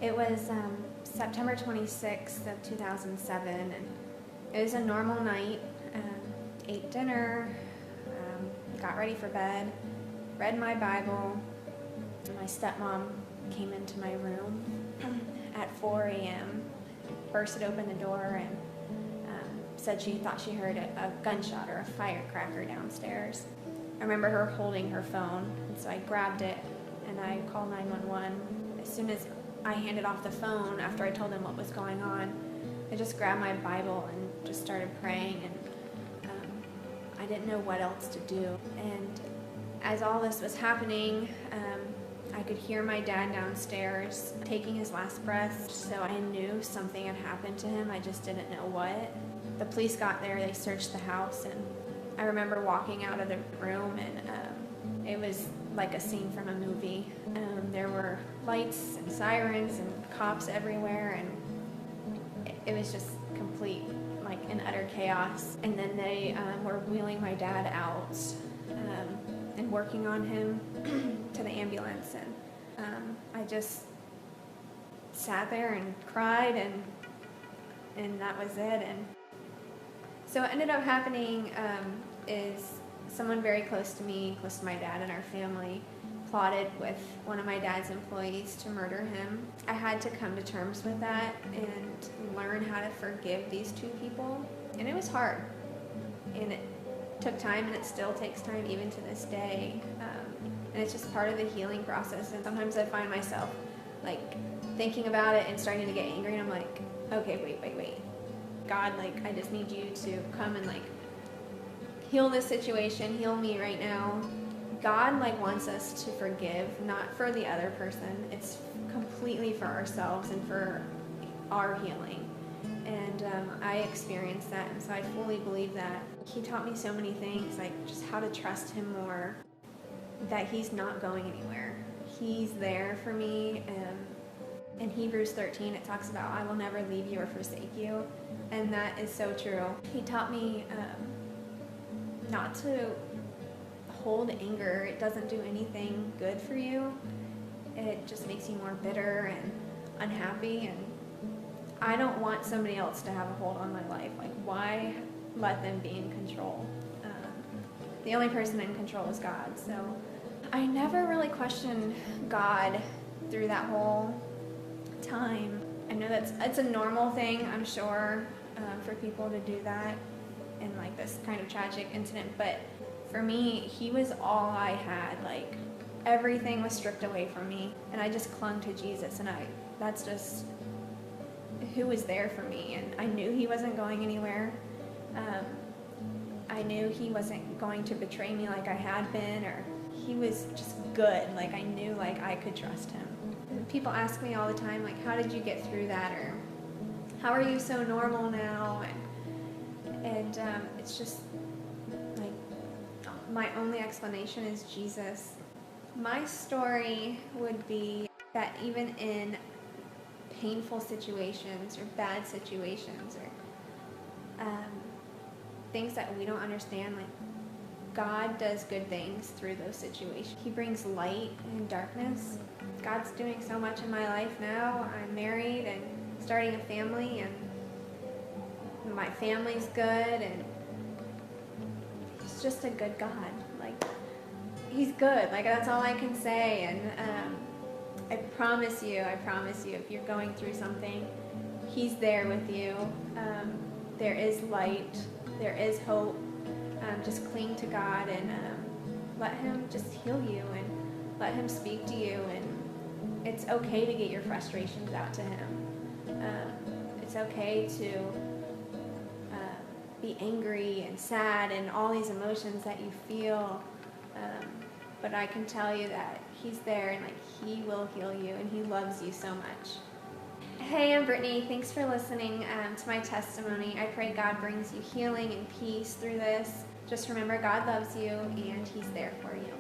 It was September 26th of 2007, and it was a normal night. Ate dinner, got ready for bed, read my Bible. My stepmom came into my room at 4 a.m., bursted open the door, and said she thought she heard a gunshot or a firecracker downstairs. I remember her holding her phone, and so I grabbed it and I called 911. As soon as I handed off the phone, after I told them what was going on, I just grabbed my Bible and just started praying, and I didn't know what else to do. And as all this was happening, I could hear my dad downstairs taking his last breath, so I knew something had happened to him. I just didn't know what. The police got there, they searched the house, and I remember walking out of the room, and it was like a scene from a movie. There were lights and sirens and cops everywhere, and it was just complete, like, an utter chaos. And then they were wheeling my dad out and working on him to the ambulance, and I just sat there and cried, and that was it. And so what ended up happening is someone very close to me, close to my dad and our family, plotted with one of my dad's employees to murder him. I had to come to terms with that and learn how to forgive these two people, and it was hard, and it took time, and it still takes time even to this day, and it's just part of the healing process. And sometimes I find myself like thinking about it and starting to get angry, and I'm like, okay, wait, God, like, I just need you to come and like heal this situation, heal me right now. God like wants us to forgive, not for the other person. It's completely for ourselves and for our healing. And I experienced that, and so I fully believe that. He taught me so many things, like just how to trust him more, that he's not going anywhere. He's there for me. In Hebrews 13, it talks about, I will never leave you or forsake you. And that is so true. He taught me not to hold anger. It doesn't do anything good for you. It just makes you more bitter and unhappy. And I don't want somebody else to have a hold on my life. Like, why let them be in control? The only person in control is God. So I never really questioned God through that whole time. I know it's a normal thing, I'm sure, for people to do that in like this kind of tragic incident, but for me, he was all I had. Like, everything was stripped away from me, and I just clung to Jesus, and that's just who was there for me. And I knew he wasn't going anywhere. I knew he wasn't going to betray me like I had been, or he was just good. Like, I knew like I could trust him. And people ask me all the time, like, how did you get through that, or how are you so normal now? And it's just like, my only explanation is Jesus. My story would be that even in painful situations or bad situations or things that we don't understand, like, God does good things through those situations. He brings light in darkness. God's doing so much in my life now. I'm married and starting a family, and my family's good, and he's just a good God. Like, he's good. Like, that's all I can say. And I promise you, if you're going through something, he's there with you. There is light. There is hope. Just cling to God, and let him just heal you, and let him speak to you. And it's okay to get your frustrations out to him. It's okay to be angry and sad and all these emotions that you feel. But I can tell you that he's there, and like, he will heal you, and he loves you so much. Hey, I'm Brittney. Thanks for listening to my testimony. I pray God brings you healing and peace through this. Just remember, God loves you, and he's there for you.